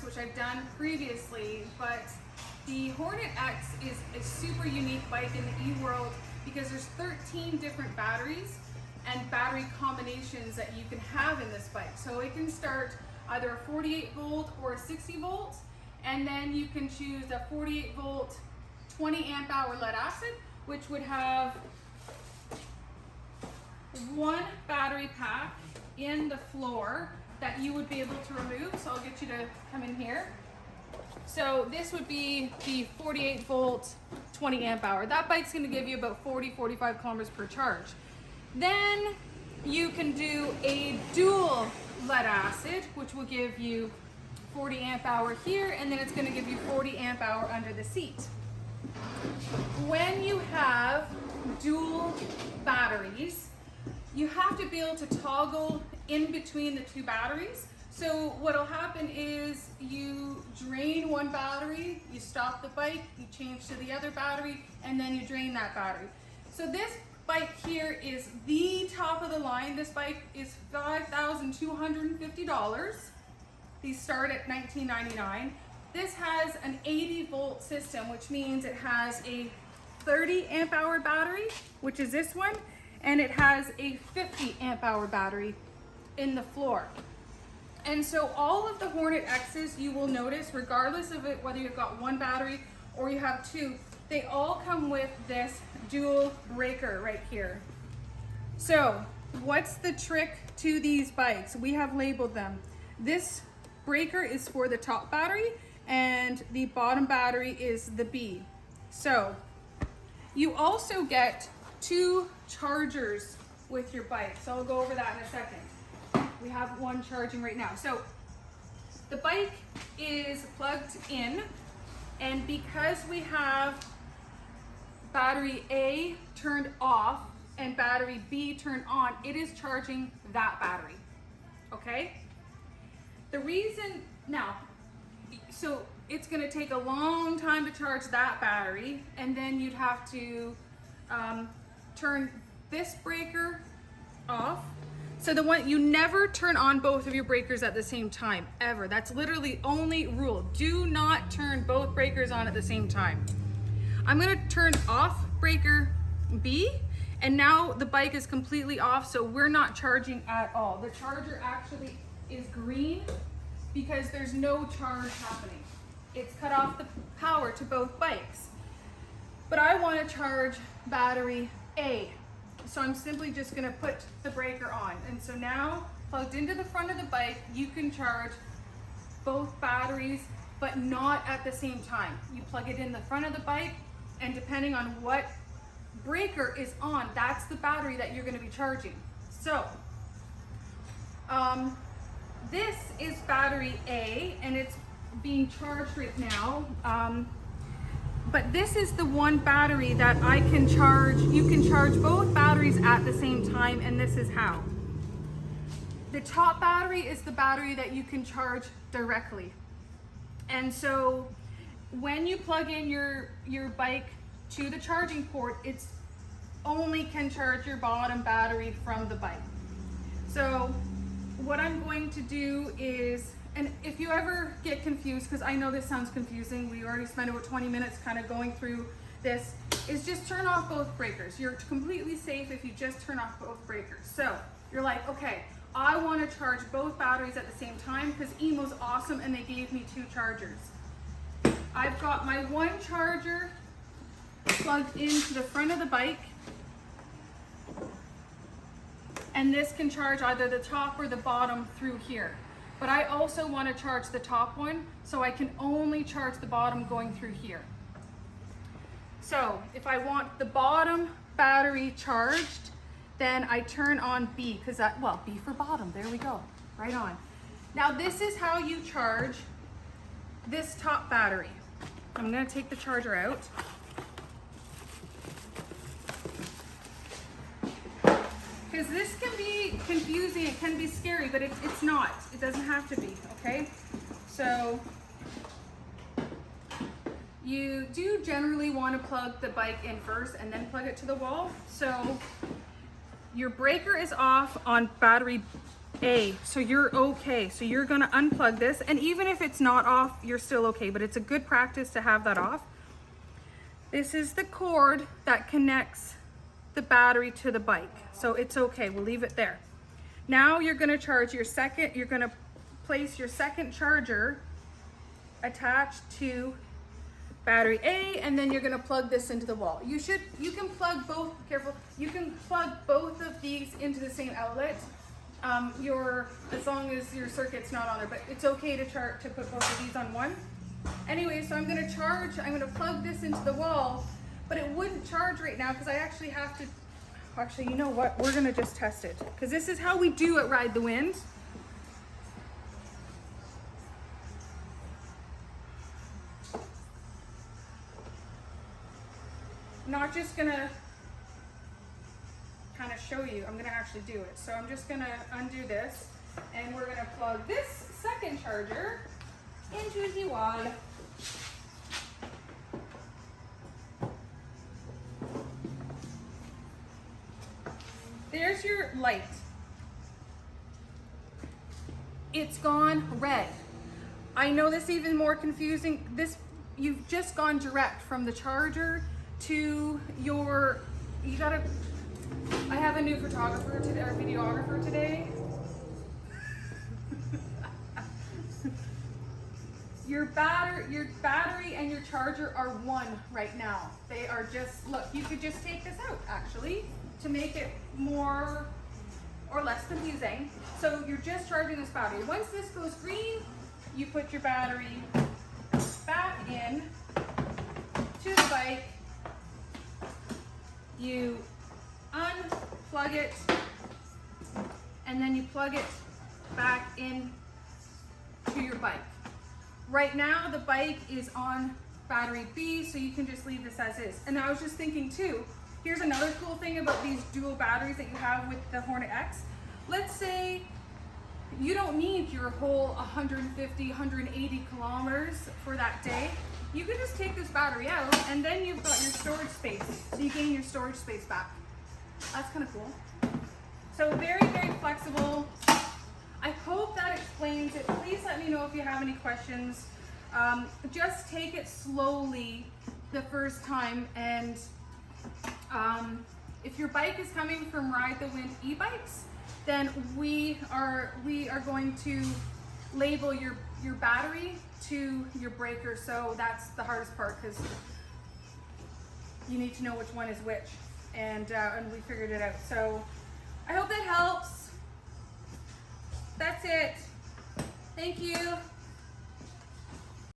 X, which I've done previously, but the Hornet X is a super unique bike in the e-world because there's 13 different batteries and battery combinations that you can have in this bike. So it can start either a 48 volt or a 60 volt, and then you can choose a 48 volt 20 amp hour lead acid, which would have one battery pack in the floor that you would be able to remove. So I'll get you to come in here. So this would be the 48 volt 20 amp hour. That bike's going to give you about 40-45 kilometers per charge. Then you can do a dual lead acid, which will give you 40 amp hour here, and then it's going to give you 40 amp hour under the seat. When you have dual batteries, you have to be able to toggle in between the two batteries. So what'll happen is you drain one battery, you stop the bike, you change to the other battery, and then you drain that battery. So this bike here is the top of the line. This bike is $5,250. These start at $19.99. This has an 80 volt system, which means it has a 30 amp hour battery, which is this one, and it has a 50 amp hour battery in the floor. And so all of the Hornet X's, you will notice, regardless of it, whether you've got one battery or you have two, they all come with this dual breaker right here. So what's the trick to these bikes? We have labeled them. This breaker is for the top battery and the bottom battery is the B. So you also get two chargers with your bike. So I'll go over that in a second. We have one charging right now. So the bike is plugged in, and because we have battery A turned off and battery B turned on, it is charging that battery, okay? The reason, now, so it's gonna take a long time to charge that battery, and then you'd have to turn this breaker off. So the one, you never turn on both of your breakers at the same time, ever. That's literally only rule. Do not turn both breakers on at the same time. I'm gonna turn off breaker B, and now the bike is completely off, so we're not charging at all. The charger actually is green because there's no charge happening. It's cut off the power to both bikes. But I wanna charge battery A. So I'm simply just gonna put the breaker on. And so now, plugged into the front of the bike, you can charge both batteries, but not at the same time. You plug it in the front of the bike, and depending on what breaker is on, that's the battery that you're gonna be charging. So, this is battery A, and it's being charged right now. But this is the one battery that I can charge. You can charge both batteries at the same time, and this is how. The top battery is the battery that you can charge directly. And so when you plug in your bike to the charging port, it's only can charge your bottom battery from the bike. So what I'm going to do is, and if you ever get confused, because I know this sounds confusing, we already spent about 20 minutes kind of going through this, is just turn off both breakers. You're completely safe if you just turn off both breakers. So you're like, okay, I want to charge both batteries at the same time because Emmo's awesome and they gave me two chargers. I've got my one charger plugged into the front of the bike, and this can charge either the top or the bottom through here. But I also want to charge the top one, so I can only charge the bottom going through here. So if I want the bottom battery charged, then I turn on B, because that, well, B for bottom, there we go, right on. Now this is how you charge this top battery. I'm gonna take the charger out. Because this can be confusing, it can be scary, but it's not. It doesn't have to be, okay? So you do generally want to plug the bike in first and then plug it to the wall. So your breaker is off on battery A. So you're okay. So you're gonna unplug this, and even if it's not off, you're still okay, but it's a good practice to have that off. This is the cord that connects the battery to the bike. So it's okay, we'll leave it there. Now you're gonna charge your second, you're gonna place your second charger attached to battery A, and then you're gonna plug this into the wall. You can plug both, careful, you can plug both of these into the same outlet, as long as your circuit's not on there, but it's okay to put both of these on one. Anyway, so I'm gonna plug this into the wall, but it wouldn't charge right now because I actually have to, actually, you know what? We're gonna just test it because this is how we do at Ride the Wind. I'm not just gonna kind of show you, I'm gonna actually do it. So I'm just gonna undo this and we're gonna plug this second charger into the wall. There's your light. It's gone red. I know this is even more confusing. You've just gone direct from the charger to your, I have a new photographer today, or videographer today. Your battery and your charger are one right now. They are just, look, you could just take this out actually to make it more or less confusing. So you're just charging this battery. Once this goes green, you put your battery back in to the bike. You unplug it, and then you plug it back in to your bike. Right now, the bike is on battery B, so you can just leave this as is. And I was just thinking too, here's another cool thing about these dual batteries that you have with the Hornet X. Let's say you don't need your whole 150, 180 kilometers for that day. You can just take this battery out and then you've got your storage space. So you gain your storage space back. That's kind of cool. So very, very flexible. I hope that explains it. Please let me know if you have any questions. Just take it slowly the first time, and if your bike is coming from Ride the Wind e-bikes, then we are going to label your battery to your breaker. So that's the hardest part because you need to know which one is which, and we figured it out. So I hope that helps. That's it. Thank you.